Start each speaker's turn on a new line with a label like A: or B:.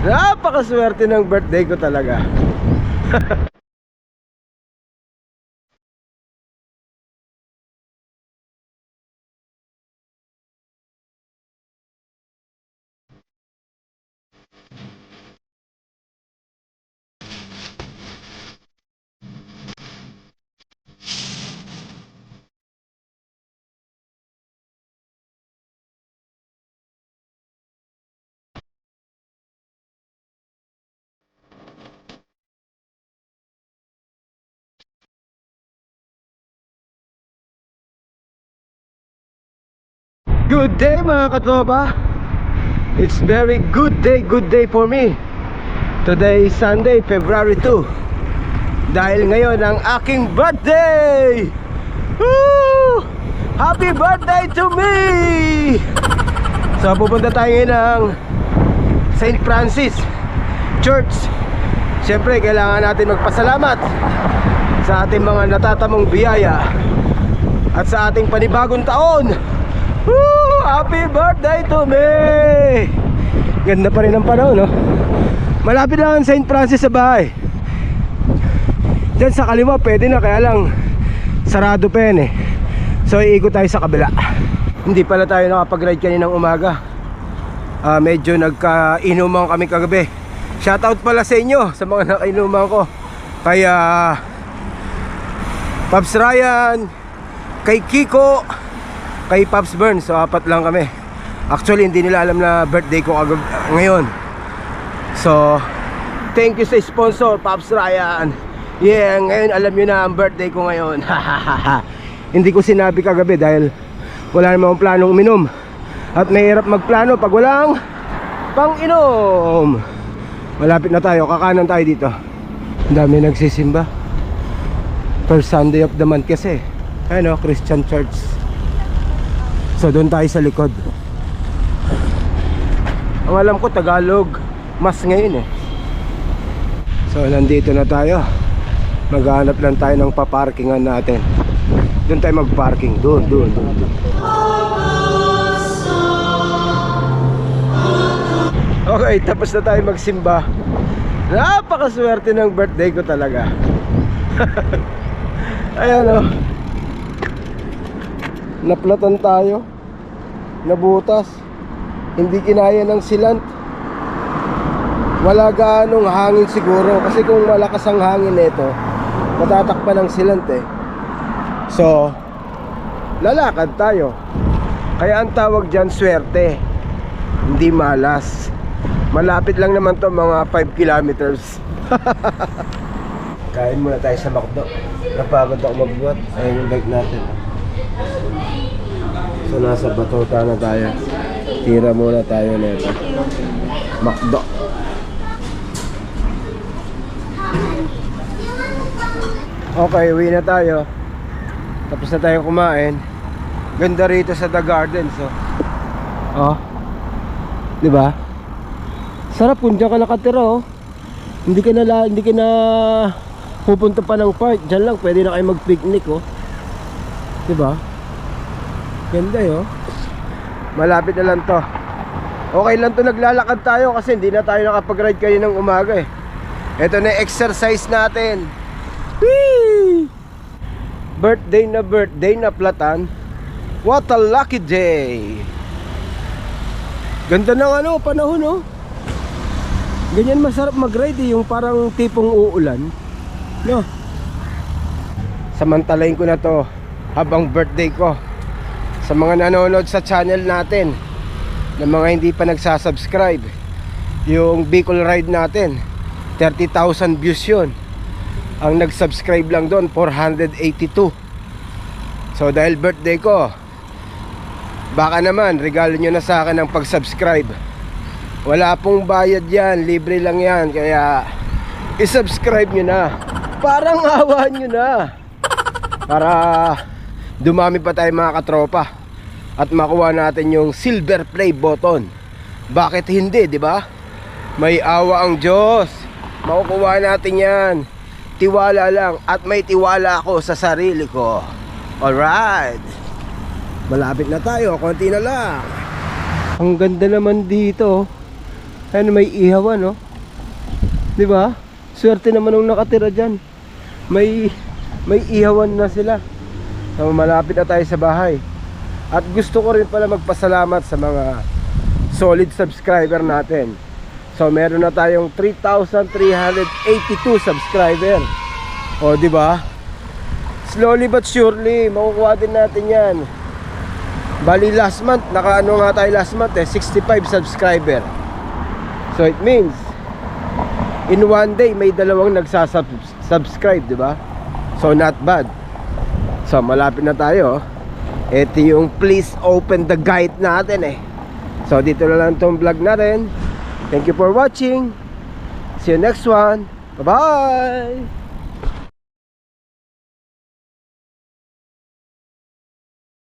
A: Napakaswerte ng birthday ko talaga. Good day mga katropa. It's very good day for me. Today is Sunday, February 2. Dahil ngayon ang aking birthday. Woo! Happy birthday to me! So pupunta tayo ngayon ng St. Francis Church. Siyempre kailangan natin magpasalamat sa ating mga natatamong biyaya at sa ating panibagong taon. Woo! Happy birthday to me! Ganda pa rin ang panahon, no? Malapit lang ang St. Francis sa bahay. Diyan sa kaliwa pwede na, kaya lang sarado pa yan eh. So iikot tayo sa kabila. Hindi pala tayo nakapag-ride kaninang umaga. Medyo nagka-inuman kami kagabi. Shoutout pala sa inyo, sa mga naka-inuman ko. Kaya Pops Ryan, kay Kiko, kay Pops Burns. So apat lang kami. Actually hindi nila alam na birthday ko ngayon. So thank you sa sponsor, Pops Ryan. Yeah, ngayon alam nyo na ang birthday ko ngayon. Hindi ko sinabi kagabi dahil wala namang planong uminom. At mahirap magplano pag walang pang-inom. Malapit na tayo, kakanan tayo dito. Ang dami nagsisimba. First Sunday of the month kasi. Ano, Christian Church. So doon tayo sa likod. Ang alam ko Tagalog mas ngayon eh. So nandito na tayo. Maghanap lang tayo ng paparkingan natin. Doon tayo magparking. Doon. Okay, tapos na tayo magsimba. Napakaswerte ng birthday ko talaga. Ayan o. Naplatan tayo. Nabutas. Hindi kinaya ng silant. Wala gaanong hangin siguro. Kasi kung malakas ang hangin nito, matatakpan ng silant eh. So lalakad tayo. Kaya ang tawag dyan swerte, hindi malas. Malapit lang naman to, mga 5 kilometers. Kain muna tayo sa McDo. Napagod ako magbuhat. Ayun yung bike natin. So nasa Batota na tayo. Tira muna tayo nito McDo. Okay, uwi na tayo. Tapos na tayo kumain. Ganda rito sa The Gardens, oh. Di ba? Sarap kung diyan ka nakatira, oh. Hindi ka na pupunta pa ng park. Diyan lang pwede na kayo mag-picnic, oh. Di ba? Ganda, oh. Malapit na lang to. Okay lang to, naglalakad tayo kasi hindi na tayo nakapag-ride kayo ng umaga eh. Ito na exercise natin. Whee! Birthday na Platan. What a lucky day. Ganda ng panahon, oh. Ganyan masarap mag-ride eh, yung parang tipong uulan, no? Samantalain ko na to habang birthday ko. Sa mga nanonood sa channel natin, na mga hindi pa nagsasubscribe, yung Bicol Ride natin 30,000 views yun. Ang nag-subscribe lang doon 482. So dahil birthday ko, baka naman regalo nyo na sa akin ang pag-subscribe. Wala pong bayad yan, libre lang yan. Kaya i-subscribe nyo na. Parang awa nyo na, para dumami pa tayo mga katropa at makuha natin yung silver play button. Bakit hindi, di ba? May awa ang Diyos, makukuha natin yan. Tiwala lang, at may tiwala ako sa sarili ko. Alright, malapit na tayo, konti na lang. Ang ganda naman dito. Ayun, may ihawan, no? Di ba? Swerte naman nung nakatira dyan. May ihawan na sila. So, malapit na tayo sa bahay. At gusto ko rin pala magpasalamat sa mga solid subscriber natin. So, meron na tayong 3,382 subscriber. O, di ba? Slowly but surely, makukuha din natin yan. Bali last month, nakaano nga tayo last month 65 subscriber. So it means in one day may dalawang nagsasubscribe, di ba? So not bad. So malapit na tayo. Ito yung please open the gate natin So dito na lang tong vlog natin. Thank you for watching. See you next one. Bye bye.